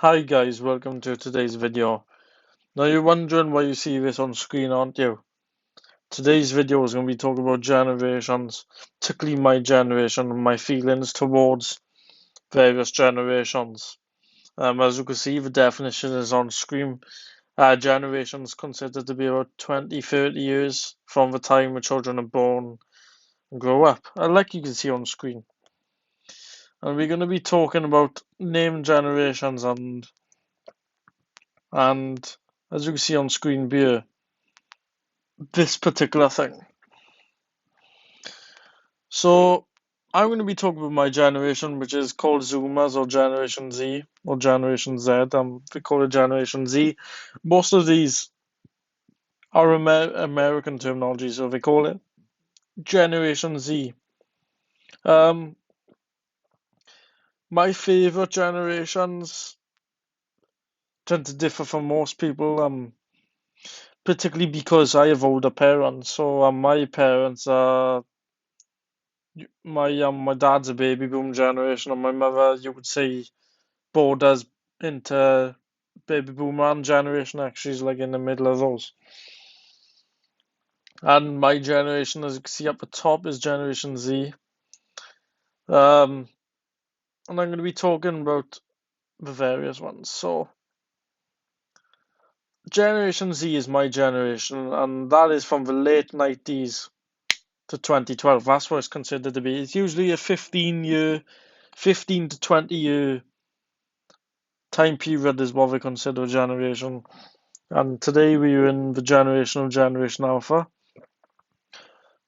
Hi guys, welcome to today's video. Now you're wondering why you see this on screen, aren't you? Today's video is going to be talking about generations, particularly my generation and my feelings towards various generations. As you can see, the definition is on screen. Generations considered to be about 20, 30 years from the time the children are born and grow up, like you can see on screen. And we're going to be talking about named generations and as you can see on screen here, this particular thing. So I'm going to be talking about my generation, which is called Zoomers or Generation Z or Generation Z. We call it Generation Z. Most of these are American terminology, so they call it Generation Z. Um, my favorite generations tend to differ from most people. Particularly because I have older parents. So my parents are my dad's a baby boom generation, and my mother, you would say, borders into baby boomer and generation. Actually, is like in the middle of those. And my generation, as you can see up the top, is Generation Z. Um, and I'm going to be talking about the various ones. So, Generation Z is my generation, and that is from the late 90s to 2012. That's what it's considered to be. It's usually a 15 to 20 year time period is what we consider a generation. And today we're in the generation of Generation Alpha.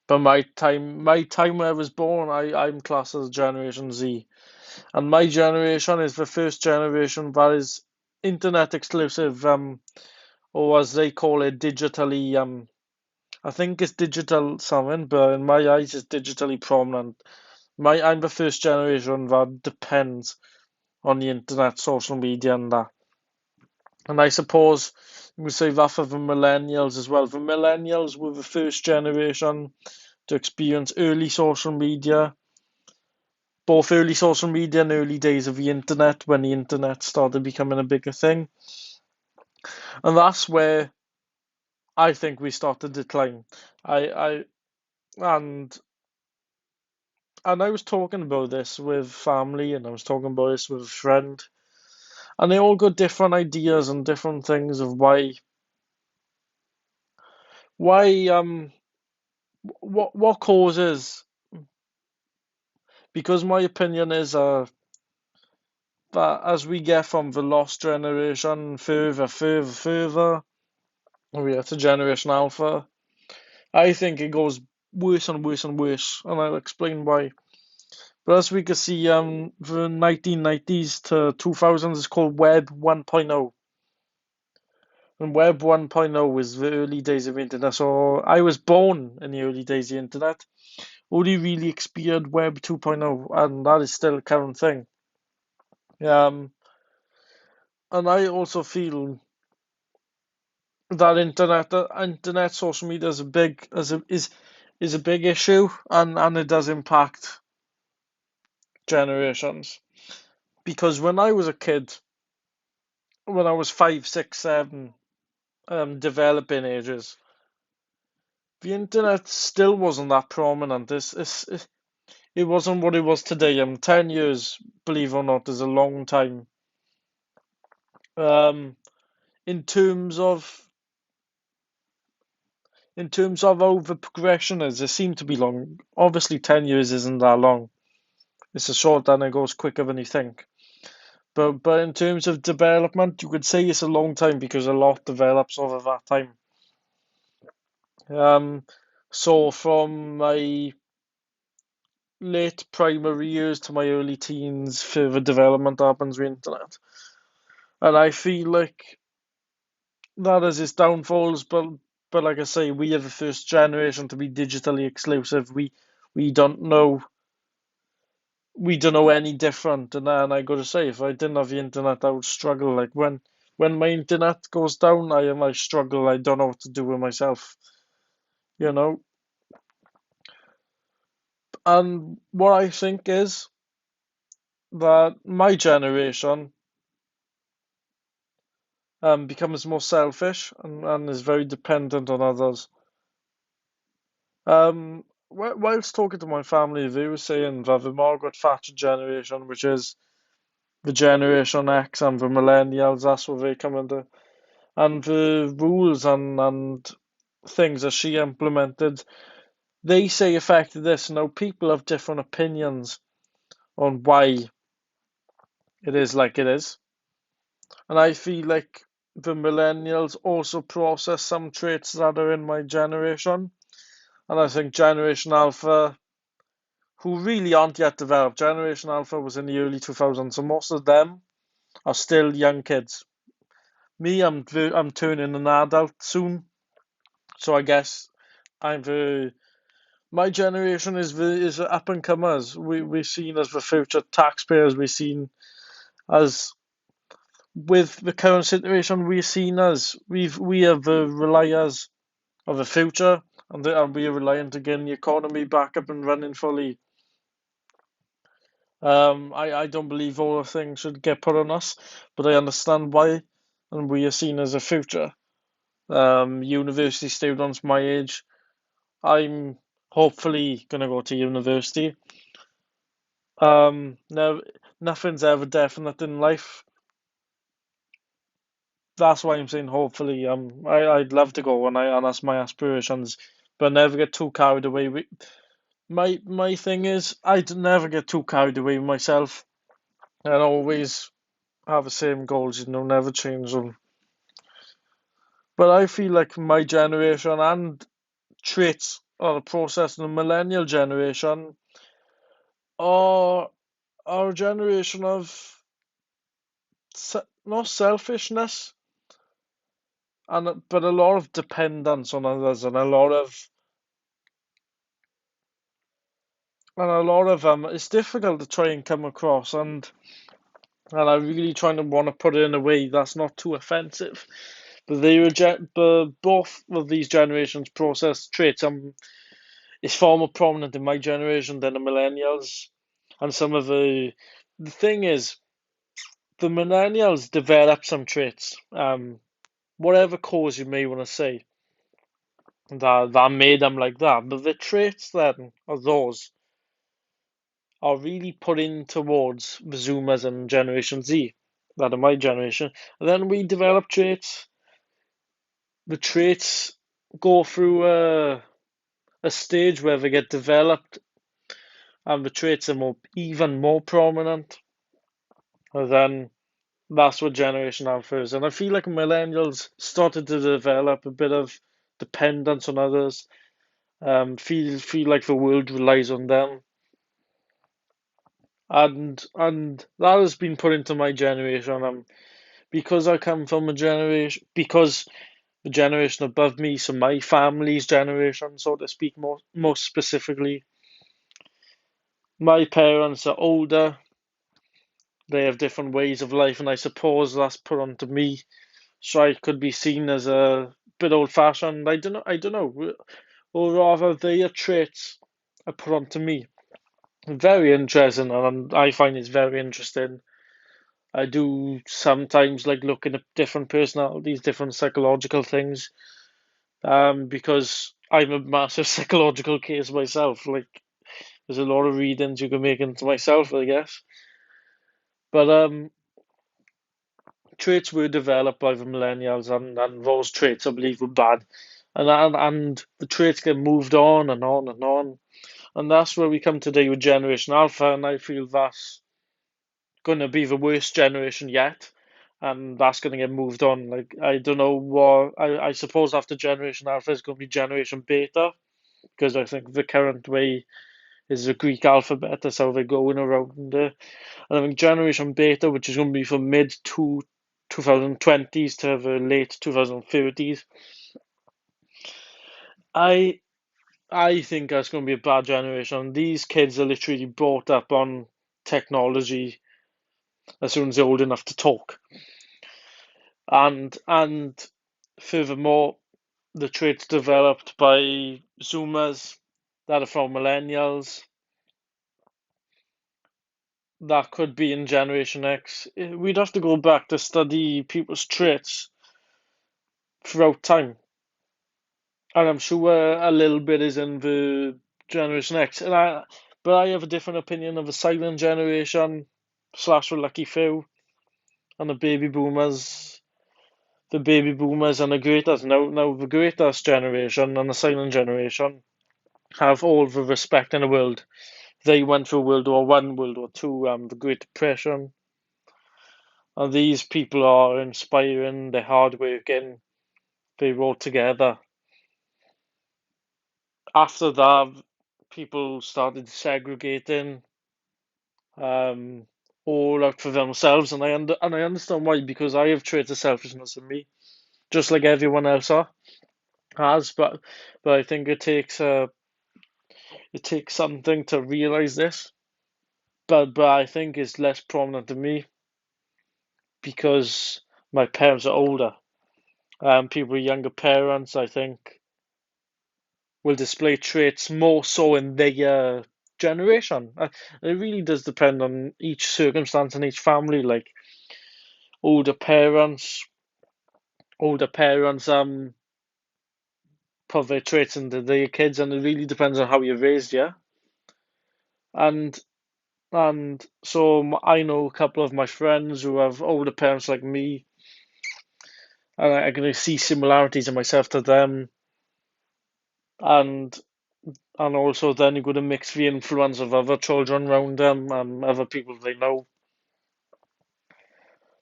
But my time when I was born, I'm classed as Generation Z. And my generation is the first generation that is internet exclusive, or as they call it, digitally, I think it's digital something, but in my eyes it's digitally prominent. I'm the first generation that depends on the internet, social media and that. And I suppose you would say that for the millennials as well. The millennials were the first generation to experience early social media, both early social media and early days of the internet when the internet started becoming a bigger thing. And that's where I think we started to decline. I and and I was talking about this with family and I was talking about this with a friend. And they all got different ideas and different things of why what causes, because my opinion is that as we get from the lost generation further, we are to Generation Alpha. I think it goes worse and worse and worse, and I'll explain why. But as we can see, the 1990s to 2000s is called Web 1.0. And Web 1.0 is the early days of internet. So I was born in the early days of internet. Only really experienced Web 2.0, and that is still a current thing. Um, and I also feel that internet social media is a big is a big issue, and it does impact generations. Because when I was a kid, when I was 5, 6, 7, developing ages, the internet still wasn't that prominent. It wasn't what it was today. 10 years, believe it or not, is a long time. Um, in terms of how the progression is, it seemed to be long. Obviously, 10 years isn't that long. It's a short and it goes quicker than you think. But in terms of development, you could say it's a long time because a lot develops over that time. Um, so from my late primary years to my early teens, further development happens with internet, and I feel like that has its downfalls. But like I say, we are the first generation to be digitally exclusive. We don't know we don't know any different. And I gotta say, if I didn't have the internet, I would struggle. Like when my internet goes down, I struggle. I don't know what to do with myself, you know. And what I think is that my generation becomes more selfish and is very dependent on others. Whilst talking to my family, they were saying that the Margaret Thatcher generation, which is the Generation X and the Millennials, that's what they come under, and the rules and things that she implemented, they say affected this. Now, people have different opinions on why it is like it is. And I feel like the millennials also process some traits that are in my generation. And I think Generation Alpha, who really aren't yet developed, Generation Alpha was in the early 2000s, so most of them are still young kids. Me, I'm turning an adult soon, so I guess I'm the my generation is the up and comers. We're seen as the future taxpayers. We're seen as, with the current situation, we're seen as we are the reliers of the future, and we are relying to get the economy back up and running fully. I don't believe all the things should get put on us, but I understand why, and we are seen as a future. University students my age, I'm hopefully gonna go to university. No, nothing's ever definite in life. That's why I'm saying hopefully. I'd love to go, and that's my aspirations, but never get too carried away with. My thing is, I'd never get too carried away with myself, and always have the same goals, never change them. But I feel like my generation and traits are a process in the millennial generation are a generation of not selfishness, but a lot of dependence on others, and it's difficult to try and come across, and I'm really trying to want to put it in a way that's not too offensive. But but both of these generations process traits. It's far more prominent in my generation than the millennials, and some of the thing is, the millennials develop some traits. Whatever cause you may want to say, that made them like that, but the traits then of those are really put in towards the Zoomers and Generation Z, that are my generation. And then we develop traits. The traits go through a stage where they get developed, and the traits are even more prominent. And then that's what Generation Alpha is. And I feel like millennials started to develop a bit of dependence on others. Feel like the world relies on them, and that has been put into my generation. Because I come from a generation, because the generation above me, so my family's generation, so to speak, most specifically, my parents are older. They have different ways of life, and I suppose that's put onto me, so I could be seen as a bit old-fashioned. I don't know. I don't know, or rather, their traits are put onto me. Very interesting, and I find it's very interesting. I do sometimes like looking at different personalities, different psychological things, because I'm a massive psychological case myself. Like, there's a lot of readings you can make into myself, I guess. But traits were developed by the millennials, and those traits I believe were bad, and the traits get moved on and on and on, and that's where we come today with Generation Alpha, and I feel that's going to be the worst generation yet, and that's going to get moved on. Like, I don't know what, I suppose after Generation Alpha is going to be Generation Beta, because I think the current way is the Greek alphabet. That's how they're going around there. And I think Generation Beta, which is going to be from mid to 2020s to the late 2030s, I I think that's going to be a bad generation. These kids are literally brought up on technology as soon as they're old enough to talk, and furthermore, the traits developed by Zoomers that are from millennials that could be in Generation X. We'd have to go back to study people's traits throughout time, and I'm sure a little bit is in the Generation X. But I have a different opinion of the silent generation slash the lucky few and the baby boomers and the greatest. Now the greatest generation and the silent generation have all the respect in the world. They went through World War One, World War Two, the Great Depression, and these people are inspiring. They're hardworking. They wrote together. After that, people started segregating, um, all out for themselves, and I understand why, because I have traits of selfishness in me, just like everyone else has. But I think it takes something to realize this. But I think it's less prominent in me because my parents are older. People with younger parents, I think, will display traits more so in their generation. It really does depend on each circumstance and each family. Like older parents, older parents put their traits into their kids, and it really depends on how you're raised, yeah. And I know a couple of my friends who have older parents like me, and I can see similarities in myself to them, and also then you've got to mix the influence of other children around them and other people they know.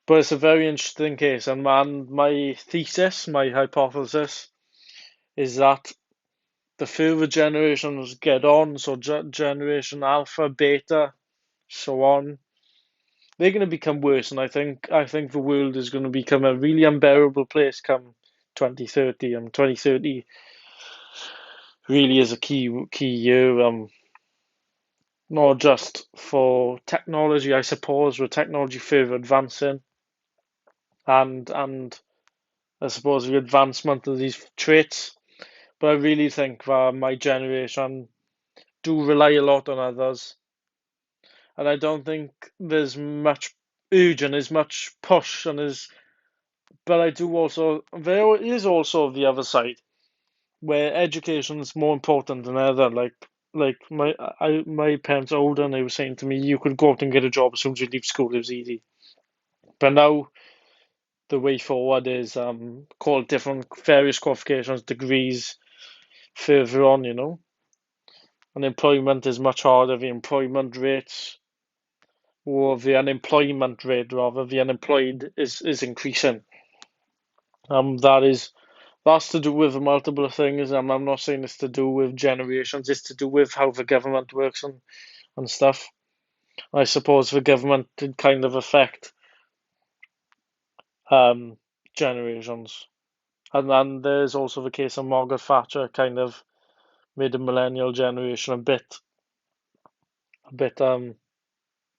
But it's a very interesting case, and my thesis, my hypothesis, is that the further generations get on, so generation Alpha, Beta, so on, they're going to become worse, and I think the world is going to become a really unbearable place come 2030, and 2030 really is a key year. Not just for technology, I suppose, with technology further advancing, and I suppose the advancement of these traits. But I really think that my generation do rely a lot on others, and I don't think there's much urge and as much push and as. But I do also there is also the other side where education is more important than ever. Like my parents are older and they were saying to me, you could go out and get a job as soon as you leave school. It was easy. But now the way forward is called different various qualifications, degrees further on. Unemployment is much harder. The employment rates, or the unemployment rate rather, the unemployed is increasing. That's to do with multiple things. I'm not saying it's to do with generations. It's to do with how the government works and stuff. I suppose the government did kind of affect um generations. And then there's also the case of Margaret Thatcher kind of made the millennial generation a bit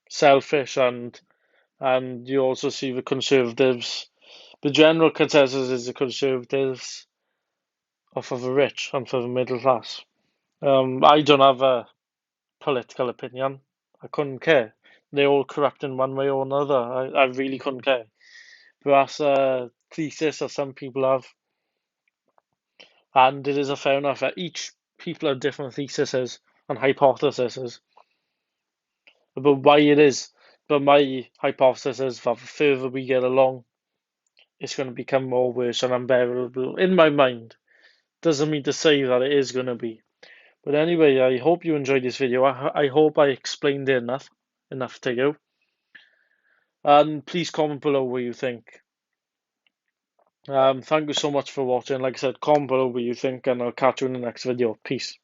selfish, and you also see the Conservatives. The general consensus is the Conservatives are for the rich and for the middle class. I don't have a political opinion. I couldn't care. They're all corrupt in one way or another. I really couldn't care. But that's a thesis that some people have, and it is a fair enough that each people have different theses and hypotheses about why it is. But my hypothesis is that the further we get along, it's going to become more worse and unbearable in my mind. Doesn't mean to say that it is going to be. But anyway, I hope you enjoyed this video. I hope I explained it enough to you. And please comment below what you think. Thank you so much for watching. Like I said, comment below what you think, and I'll catch you in the next video. Peace.